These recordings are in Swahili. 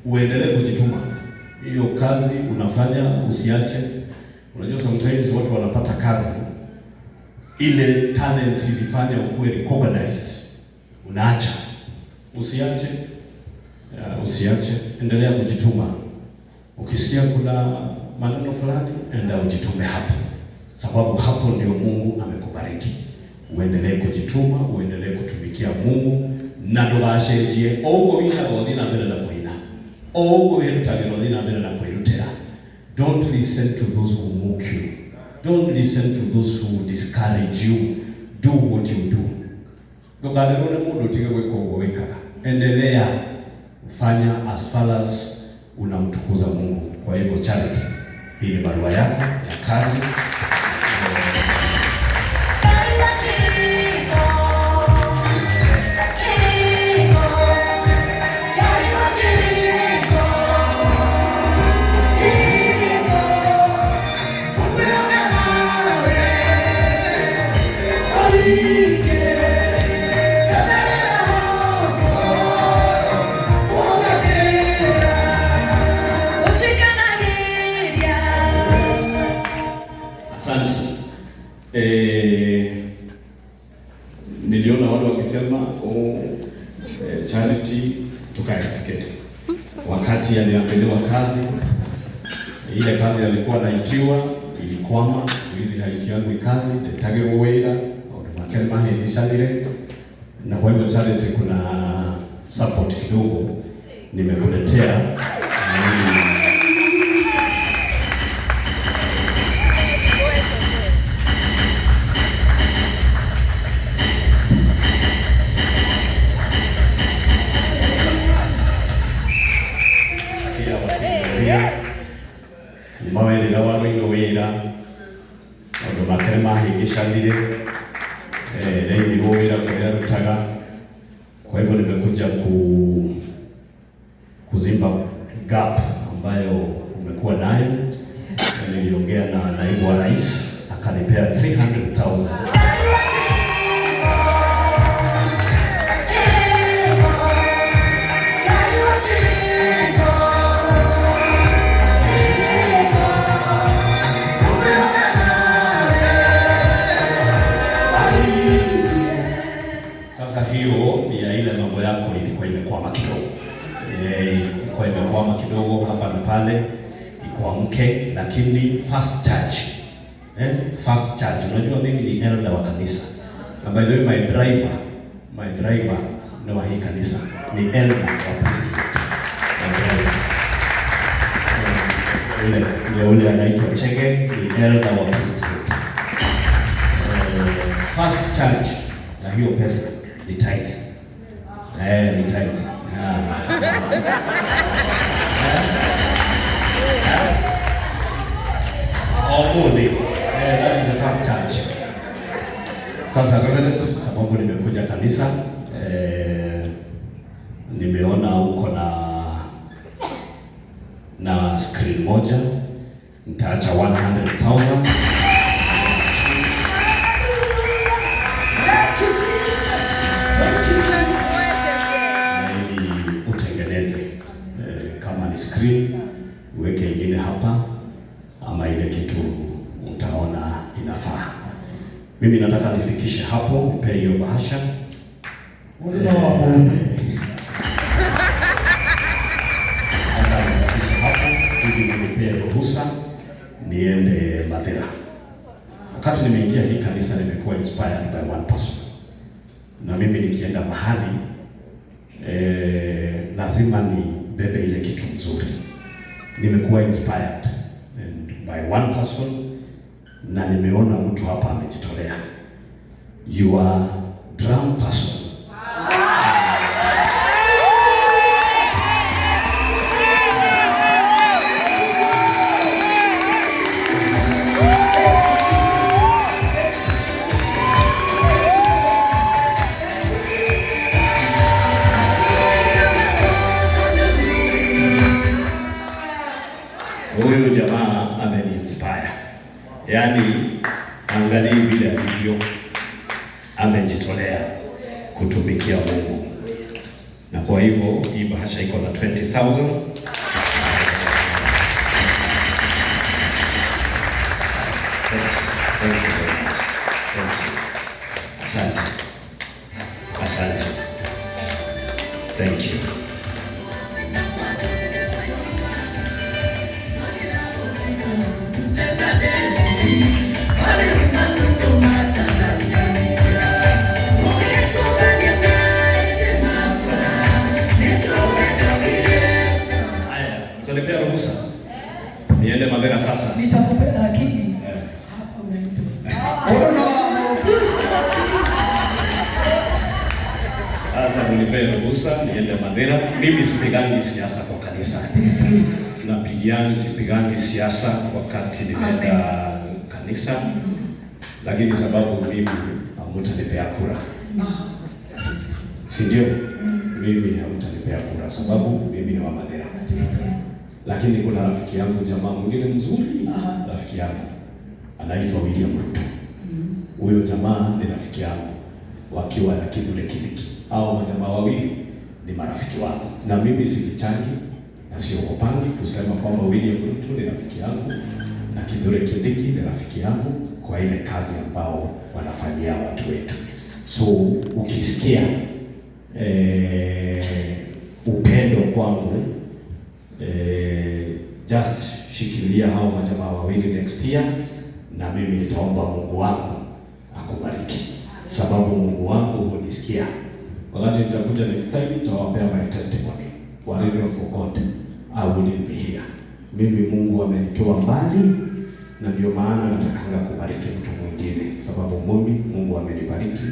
uendelee kujituma. Hiyo kazi unafanya usiache. Unajua sometimes watu wanapata kazi, ile talent ilifanya ukuwe recognized, unaacha. Usiache, usiache, endelea kujituma. Ukisikia kuna maneno fulani, enda ujitume hapo, sababu hapo ndio Mungu amekubariki. Uendelee kujituma, uendelee kutumikia Mungu, na ndugashejie ogo wina godina mbele na kuina ogo wirutagiro godina mbele na kwirutira. Don't listen to those who mock you. Don't listen to those who discourage you. Do what you do. Ndukaderone mundu tige gwika ugo wikaga. Endelea kufanya as far as unamtukuza Mungu. Kwa hivyo Charity, hii ni barua yako ya kazi. Niliona watu wakisema Charity tukae tiketi. Wakati aliambiliwa kazi, ile kazi alikuwa anaitiwa ilikwama, hizi haitiangu kazi, detagero wera, au makema hilishalire. Na kwa hivyo Charity kuna support kidogo nimekuletea. Mawe ni gawa wino wera ondo makrema higishalire leo wera kwa rutaga. Kwa hivyo nimekuja kuzimba gap ambayo umekuwa nayo. Niliongea na naibu wa rais akanipea 300,000. Hiyo ni ya ile mambo yako ilikuwa imekwama kidogo. Ilikuwa imekwama kidogo hapa na pale, ikuamke, lakini fast charge. Fast charge. Unajua mimi ni elder wa kanisa. Na by the way my driver ni wa hii kanisa. Ni elder wa kanisa. Ule anaitwa Chege, ni elder wa kanisa. Fast charge na hiyo pesa ni tithe. Ni tithe. Only. That is the first charge. Sasa sababu nimekuja kanisa, nimeona uko na screen moja, nitaacha 100,000. Screen uweke ingine hapa, ama ile kitu utaona inafaa. Mimi nataka nifikishe hapo, nipe hiyo bahasha. Hapo ili nipe ruhusa niende Mathira. Wakati nimeingia hii kanisa nimekuwa inspired by one person. Na mimi nikienda mahali lazima ni bebe ile kitu nzuri. Nimekuwa inspired by one person, na nimeona mtu hapa amejitolea. You are drum person. Huyu jamaa ameni-inspire. Yaani angalia vile alivyo amejitolea kutumikia Mungu. Na kwa hivyo hii bahasha iko na 20,000. Asante. Asante. Thank you. Utanipea ruhusa niende Madera sasa? Nitakupea lakini hapa unaitwa. Sasa nilipea ruhusa niende Madera. Mimi sipigangi siasa kwa kanisa. Sipigangi siasa wakati nimeenda kanisa. Lakini sababu mimi hamutanipea kura. Si ndio? Mimi hamutanipea kura sababu mimi ni wa Madera. Lakini kuna rafiki yangu, jamaa mwingine mzuri, rafiki yangu anaitwa William Ruto. Huyo jamaa ni rafiki yangu wakiwa na Kithure Kindiki. Hao majamaa wawili ni marafiki wangu, na mimi sifichangi na siogopangi kusema kwamba William Ruto ni rafiki yangu na Kithure Kindiki ni rafiki yangu kwa ile kazi ambao wanafanyia watu wetu. So ukisikia upendo kwangu, just shikilia hao majamaa wawili next year, na mimi nitaomba Mungu wangu akubariki, sababu Mungu wangu hunisikia. Wakati nitakuja next time nitawapea my testimony. Whatever for God, I wouldn't be here. Mimi Mungu amenitoa mbali, na ndio maana natakanga kubariki mtu mwingine, sababu Mungu amenibariki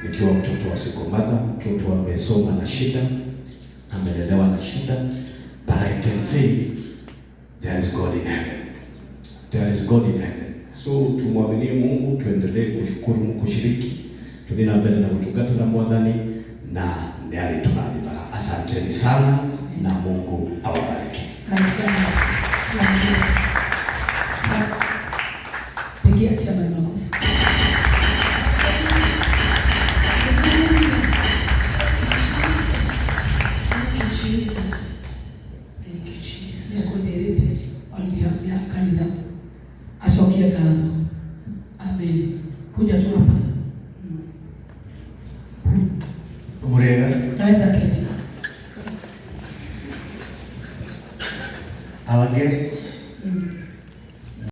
nikiwa mtoto wa single mother, mtoto amesoma na shida, amelelewa na shida. But I can say there is God in heaven. There is God in heaven. So tumwaminie Mungu, tuendelee kushukuru, kushiriki, tudina mbele na kutugata na mwadhani na ndiali tunalibara. Asanteni sana na Mungu awabariki. Pigia chama makofi. Amen. Kuja tu hapa.